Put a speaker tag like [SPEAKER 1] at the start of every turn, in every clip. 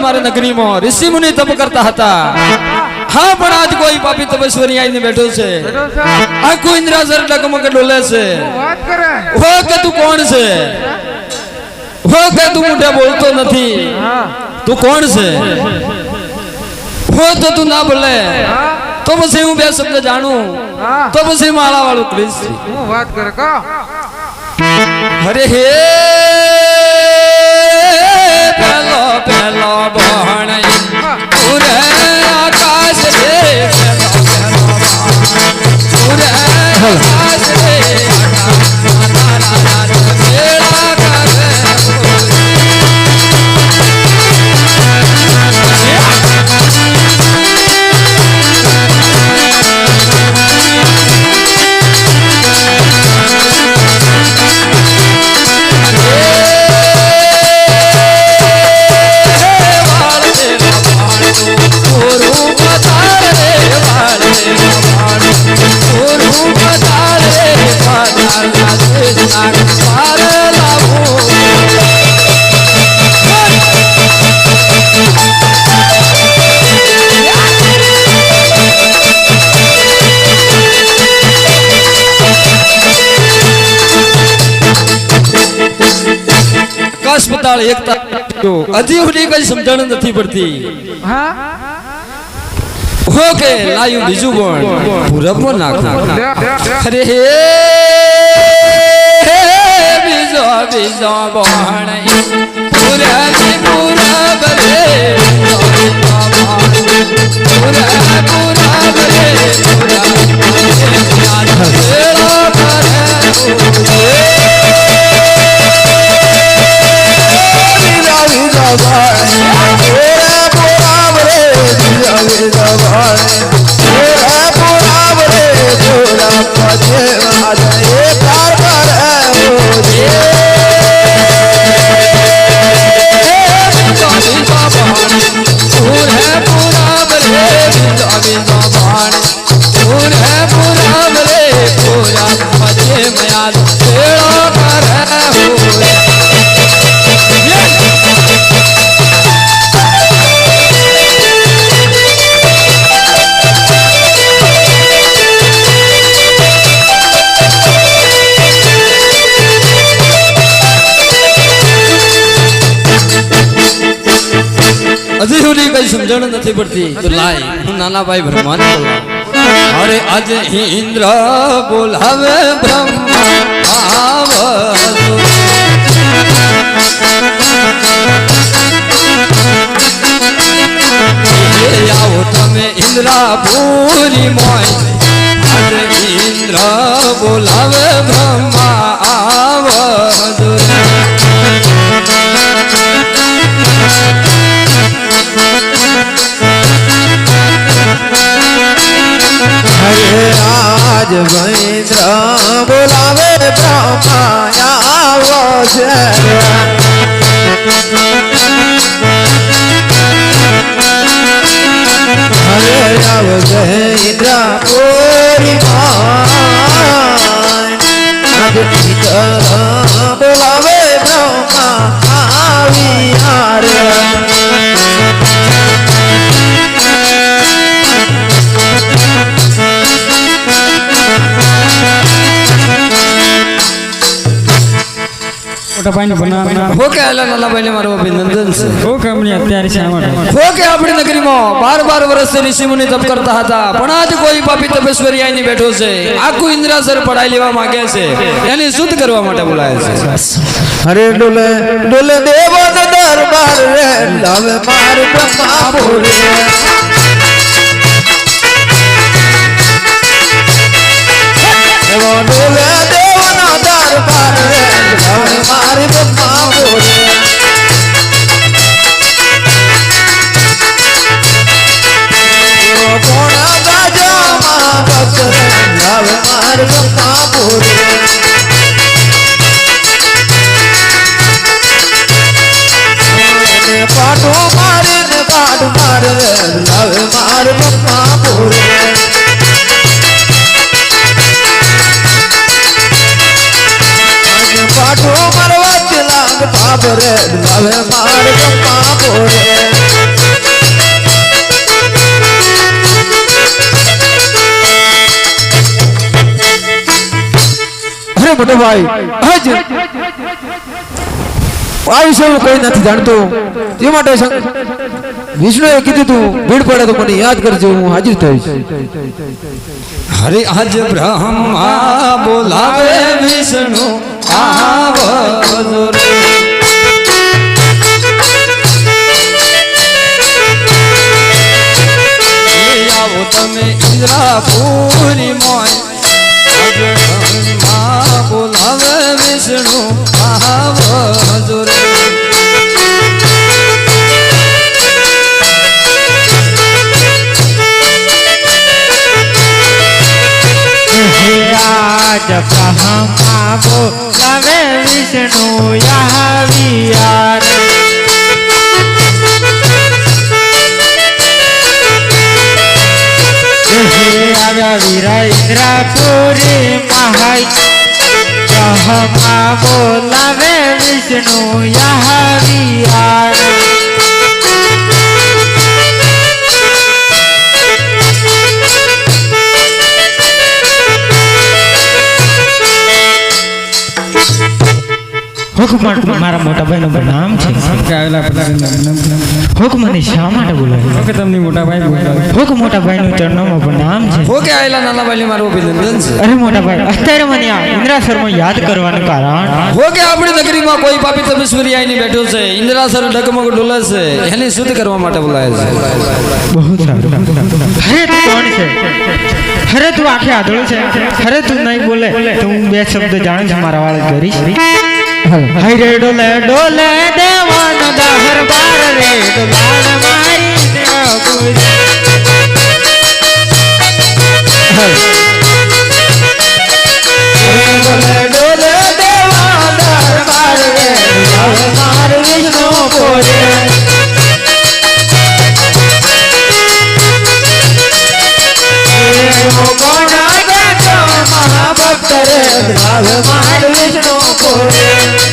[SPEAKER 1] मारे नगरी में ऋषि मुनि तप करता था। हाँ पण आज कोई पापी तपस्वी आईने बैठो छे। आखो इंद्रासर डगमग डोले छे। हो के तू कौन छे? हो के तू मुझे बोलतो नहीं? तू कौन छे? हो तो तू ना बोले तो बस हूँ बे शब्द जानू तो बस माला वालू प्लीज
[SPEAKER 2] बात कर का।
[SPEAKER 1] अरे हे पहलो पहलो बहन पूरे आकाश रे पहलो पूरे आकाश रे अस्पताल एकता तो अजी हुडी कई समझण નથી પડતી।
[SPEAKER 2] हां
[SPEAKER 1] ओके लायू बीजू बोल पूरबो नाखो। अरे हे बीजो बीजो बोण पूरे पूरब रे पूरे पूरब रे पूरा अजी हुडी कई समझण નથી પડતી तो लाई હું નાના ભાઈ બ્રહ્માને બોલાવ। अरे आज इंद्र बोलावे ब्रह्मा आवतो आओ तमे इंद्रापुरी मोय। आज इंद्र बोलावे ब्रह्मा आवतो
[SPEAKER 3] आज इंद्र बोलावे ब्रह्मा आवो छे। अरे आवो छे इंद्र पूरी आज इंद्र बोलावे ब्रह्मा आवी आरे। होके आला नाना भाई ने मारो अभिनंदन से
[SPEAKER 1] होके हमने અત્યારે છે આમાં
[SPEAKER 3] होके अपनी नगरी में 12 वर्ष से ऋषि मुनि तप करता था पण आज कोई पापी तपस्वी आईने बैठो छे। आखू इंद्रासर पढ़ाई लेवा मांगे छे यानी शुद्ध करवा माटे बोलाया छे।
[SPEAKER 2] अरे डोले डोले देवन दरबार रे लावे मार ब्रह्मा बोले। डोले देवन दरबार रे लावे मार ब्रह्मा बोले। कोणा गाजा मां भक्त लावे मार ब्रह्मा बोले। पाटो मारे ने पाट मारे लावे मार ब्रह्मा बोले। पाटो मारवा लाग पाप रे लावे मार ब्रह्मा बोले। અરે મોટો ભાઈ આજ આ વિષયમાં કોઈ નથી જાણતો તે માટે વિષ્ણુએ કીધું તું ભીડ પડે તો મને યાદ કરજો હું હાજર થઈશ
[SPEAKER 3] હરે આજ બ્રહ્મા બોલાવે વિષ્ણુ આવજો રે આવો તમે ઇન્દ્રાપુરી મોય આજ બ્રહ્મા બોલાવે વિષ્ણુ આવજો રે
[SPEAKER 4] आज ब्रह्मा बोलावे विष्णु यावियार वीरा इंद्रापुरी महाय ब्रह्मा बोलावे विष्णु यावियार હુકમ મારા મોટા ભાઈનું નામ છે હુકમ મને શા માટે બોલાવ્યો
[SPEAKER 1] કે તમને મોટા ભાઈ બોલાવે
[SPEAKER 4] હુકમ મોટા ભાઈનું ચરણોમાં પણ નામ છે
[SPEAKER 3] ઓકે આયલા નાના ભાઈ મારું અભિનંદન છે
[SPEAKER 4] અરે મોટા ભાઈ અત્યારે મને આ ઇન્દ્રાસરમાં યાદ કરવાનું કારણ
[SPEAKER 3] ઓકે આપણી નગરીમાં કોઈ પાપી તપસ્વી આવીને બેઠો છે ઇન્દ્રાસર ડગમગ ડોલે છે એને શુદ્ધ કરવા માટે બોલાય છે
[SPEAKER 4] બહુ સારું અરે તું કોણ છે અરે તું આખે આધળો છે અરે તું નહીં બોલે તો હું બે શબ્દ જાણું છું મારા વાળ કરીશ હરે ડોલે ડોલે દેવાનો દહર બાર રે ડોલાણ મારી દેવપુરી ડોલે ડોલે દેવાનો દહર બાર રે ડોલાણ મારી વિષ્ણુપુરી કોના દેખો મહાભક્ત રે દ્રાવ મારી વિષ્ણુપુરી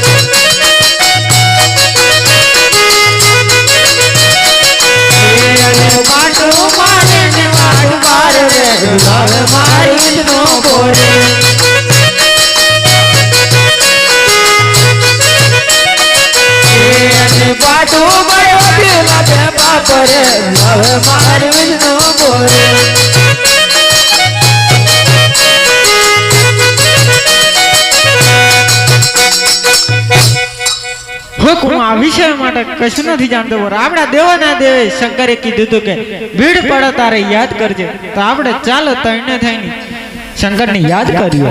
[SPEAKER 4] આ વિષય માટે કશું નથી જાણતો આપણા દેવોના દેવે શંકરે કીધું હતું કે ભીડ પડે તારે યાદ કરજે તો આપણે ચાલો તઈને થઈને શંકરને યાદ કર્યું